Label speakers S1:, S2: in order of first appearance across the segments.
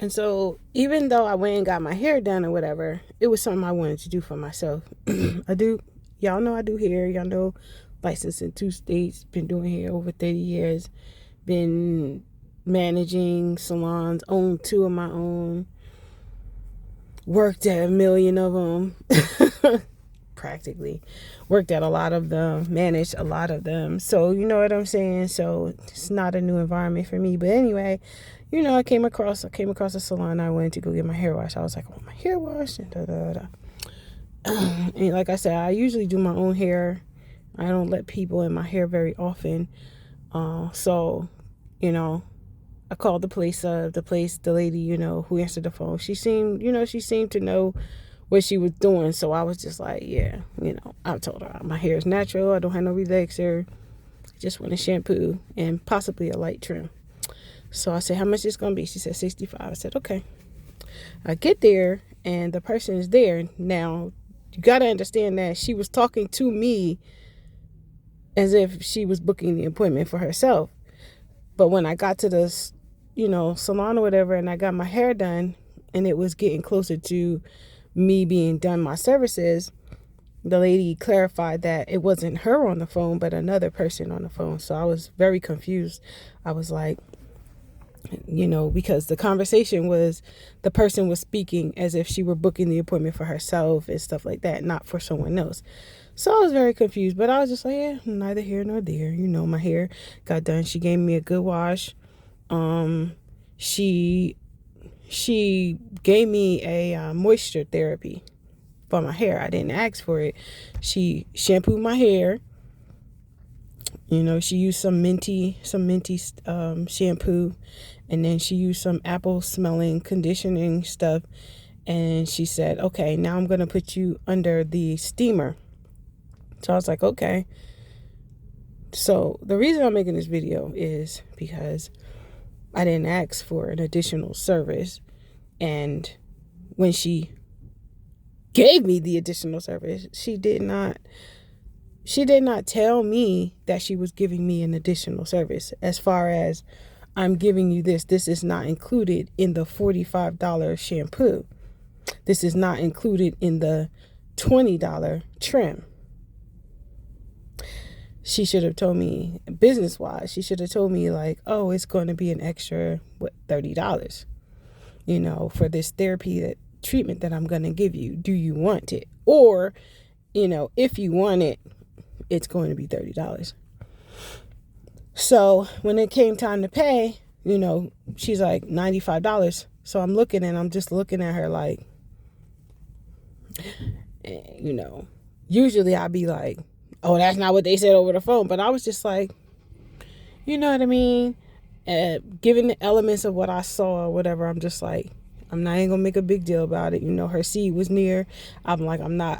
S1: And so even though I went and got my hair done or whatever, it was something I wanted to do for myself. Y'all know I do hair. Y'all know, licensed in 2 states, been doing hair over 30 years, been managing salons, owned 2 of my own, worked at a million of them, practically. Worked at a lot of them, managed a lot of them. So, you know what I'm saying? So, it's not a new environment for me. But anyway, I came across a salon. I went to go get my hair washed. I was like, I want my hair washed. And, da, da, da. And like I said, I usually do my own hair. I don't let people in my hair very often. So, I called the lady, who answered the phone. She seemed to know what she was doing. So I was just like, yeah, I told her my hair is natural. I don't have no relaxer. Just want a shampoo and possibly a light trim. So I said, how much is going to be? She said, 65. I said, okay. I get there and the person is there. Now, you got to understand that she was talking to me as if she was booking the appointment for herself. But when I got to the, salon or whatever, and I got my hair done and it was getting closer to me being done my services, the lady clarified that it wasn't her on the phone, but another person on the phone. So I was very confused. I was like, because the conversation was, the person was speaking as if she were booking the appointment for herself and stuff like that, not for someone else. So I was very confused, but I was just like, yeah, neither here nor there. My hair got done. She gave me a good wash. She gave me a moisture therapy for my hair. I didn't ask for it. She shampooed my hair. She used some minty shampoo, and then she used some apple smelling conditioning stuff. And she said, okay, now I'm going to put you under the steamer. So I was like, okay. So the reason I'm making this video is because I didn't ask for an additional service. And when she gave me the additional service, she did not tell me that she was giving me an additional service. As far as, I'm giving you this is not included in the $45 shampoo. This is not included in the $20 trim. She should have told me, business wise, she should have told me like, oh, it's going to be an extra, $30, for this therapy, treatment that I'm going to give you. Do you want it? Or, if you want it, it's going to be $30. So when it came time to pay, she's like $95. So I'm just looking at her like, usually I'd be like, oh, that's not what they said over the phone. But I was just like, you know what I mean? Given the elements of what I saw or whatever, I'm just like, I'm not even gonna make a big deal about it. Her seed was near. I'm like, I'm not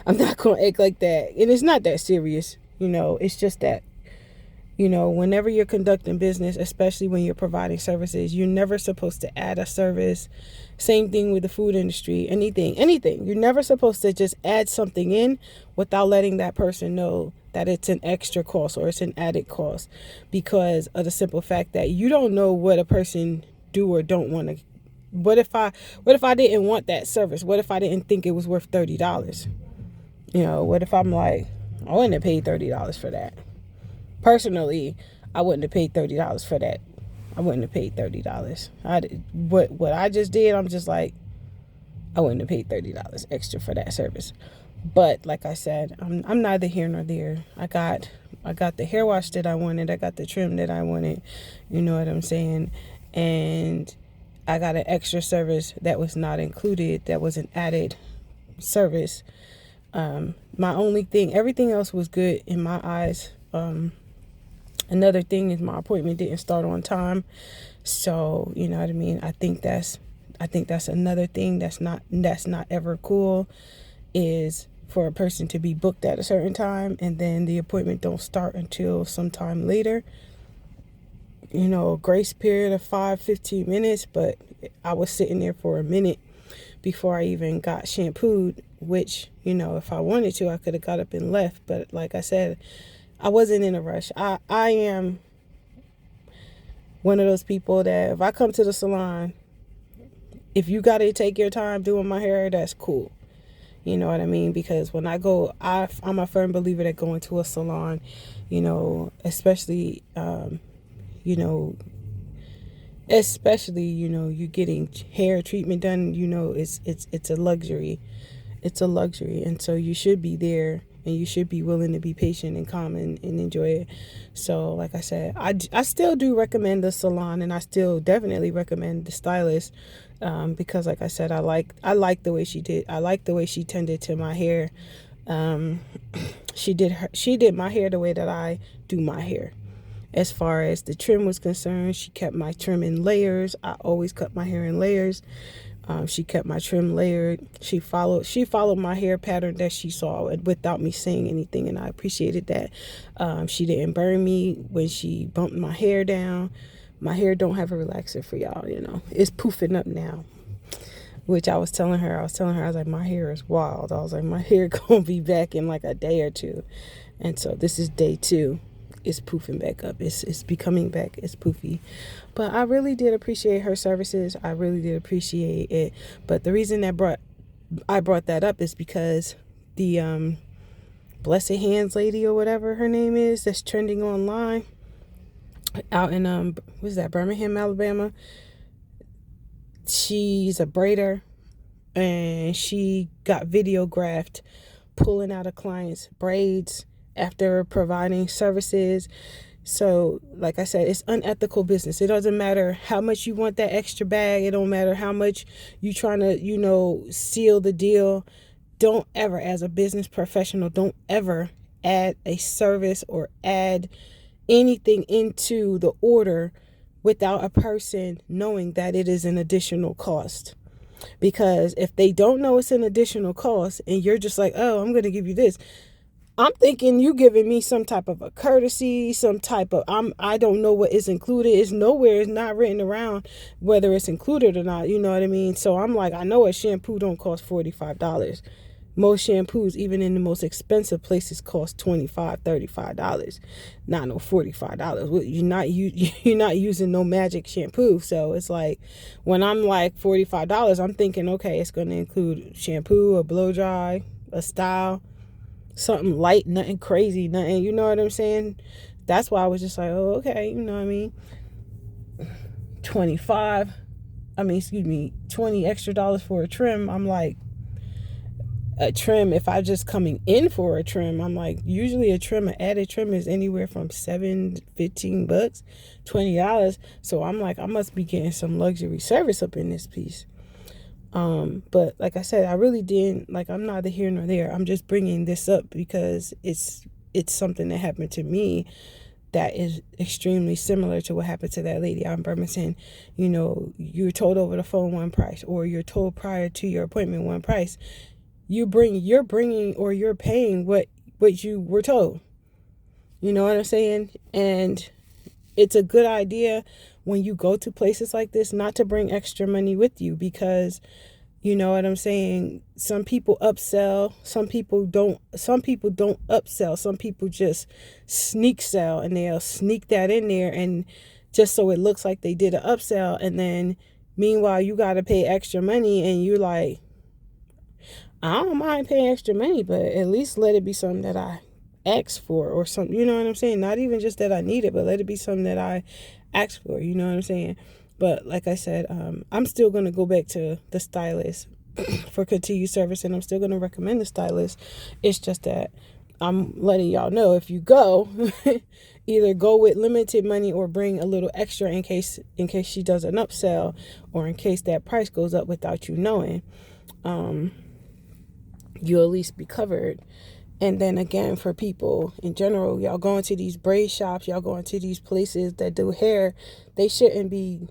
S1: gonna act like that. And it's not that serious. It's just that, whenever you're conducting business, especially when you're providing services, you're never supposed to add a service. Same thing with the food industry, anything. You're never supposed to just add something in without letting that person know that it's an extra cost or it's an added cost, because of the simple fact that you don't know what a person do or don't want to. What if I didn't want that service? What if I didn't think it was worth $30? What if I'm like, I wouldn't have paid $30 for that. Personally, I wouldn't have paid $30 for that. I wouldn't have paid $30. What I just did, I'm just like, I wouldn't have paid $30 extra for that service. But like I said, I'm neither here nor there. I got the hair wash that I wanted. I got the trim that I wanted. You know what I'm saying? And I got an extra service that was not included. That was an added service. My only thing, everything else was good in my eyes. Another thing is my appointment didn't start on time. So, you know what I mean? I think that's another thing that's not ever cool, is for a person to be booked at a certain time and then the appointment don't start until sometime later. A grace period of 5-15 minutes, but I was sitting there for a minute before I even got shampooed, which, if I wanted to, I could have got up and left. But like I said, I wasn't in a rush. I am one of those people that if I come to the salon, if you got to take your time doing my hair, that's cool. You know what I mean? Because when I go, I'm a firm believer that going to a salon, especially, you know, you getting hair treatment done, it's a luxury. It's a luxury. And so you should be there, and you should be willing to be patient and calm and enjoy it. So like I said, I still do recommend the salon, and I still definitely recommend the stylist, because like I said, I like the way she did. I like the way she tended to my hair. She did my hair the way that I do my hair. As far as the trim was concerned, she kept my trim in layers. I always cut my hair in layers. She kept my trim layered. She followed my hair pattern that she saw without me saying anything, and I appreciated that. She didn't burn me when she bumped my hair down. My hair don't have a relaxer for y'all, It's poofing up now, which I was telling her. I was like, my hair is wild. I was like, my hair gonna be back in like a day or two. And so this is day 2. It's poofing back up. It's becoming back. It's poofy. But I really did appreciate her services. I really did appreciate it. But the reason I brought that up is because the Blessed Hands lady, or whatever her name is, that's trending online out in what's that, Birmingham, Alabama. She's a braider, and she got videographed pulling out a client's braids after providing services. So like I said, it's unethical business. It doesn't matter how much you want that extra bag. It don't matter how much you trying to seal the deal. Don't ever, as a business professional, don't ever add a service or add anything into the order without a person knowing that it is an additional cost. Because if they don't know it's an additional cost, and you're just like, oh, I'm going to give you this, I'm thinking you giving me some type of a courtesy, some type of, I don't know what is included. It's nowhere, it's not written around whether it's included or not. You know what I mean? So I'm like, I know a shampoo don't cost $45. Most shampoos, even in the most expensive places, cost $25, $35. Not no $45. You're not using no magic shampoo. So it's like, when I'm like $45, I'm thinking, okay, it's going to include shampoo, a blow dry, a style, something light, nothing crazy, nothing, you know what I'm saying? That's why I was just like, oh, okay, you know what I mean? 20 extra dollars for a trim. I'm like, a trim, if I just coming in for a trim, I'm like, usually an added trim is anywhere from $7, $15, $20. So I'm like, I must be getting some luxury service up in this piece. But like I said, I really didn't, like, I'm neither here nor there. I'm just bringing this up because it's something that happened to me that is extremely similar to what happened to that lady out in Birmingham. You're told over the phone one price, or you're told prior to your appointment one price. You're paying what you were told. You know what I'm saying? And it's a good idea when you go to places like this not to bring extra money with you, because you know what I'm saying? Some people upsell, some people don't upsell. Some people just sneak sell, and they'll sneak that in there, and just so it looks like they did an upsell, and then meanwhile you got to pay extra money, and you're like, I don't mind paying extra money, but at least let it be something that I asked for, or something, you know what I'm saying? Not even just that I need it, but let it be something that I asked for, you know what I'm saying? But like I said, I'm still going to go back to the stylist for continued service, and I'm still going to recommend the stylist. It's just that I'm letting y'all know, if you go, either go with limited money or bring a little extra in case she does an upsell, or in case that price goes up without you knowing. You'll at least be covered. And then again, for people in general, y'all going to these braid shops, y'all going to these places that do hair, they shouldn't be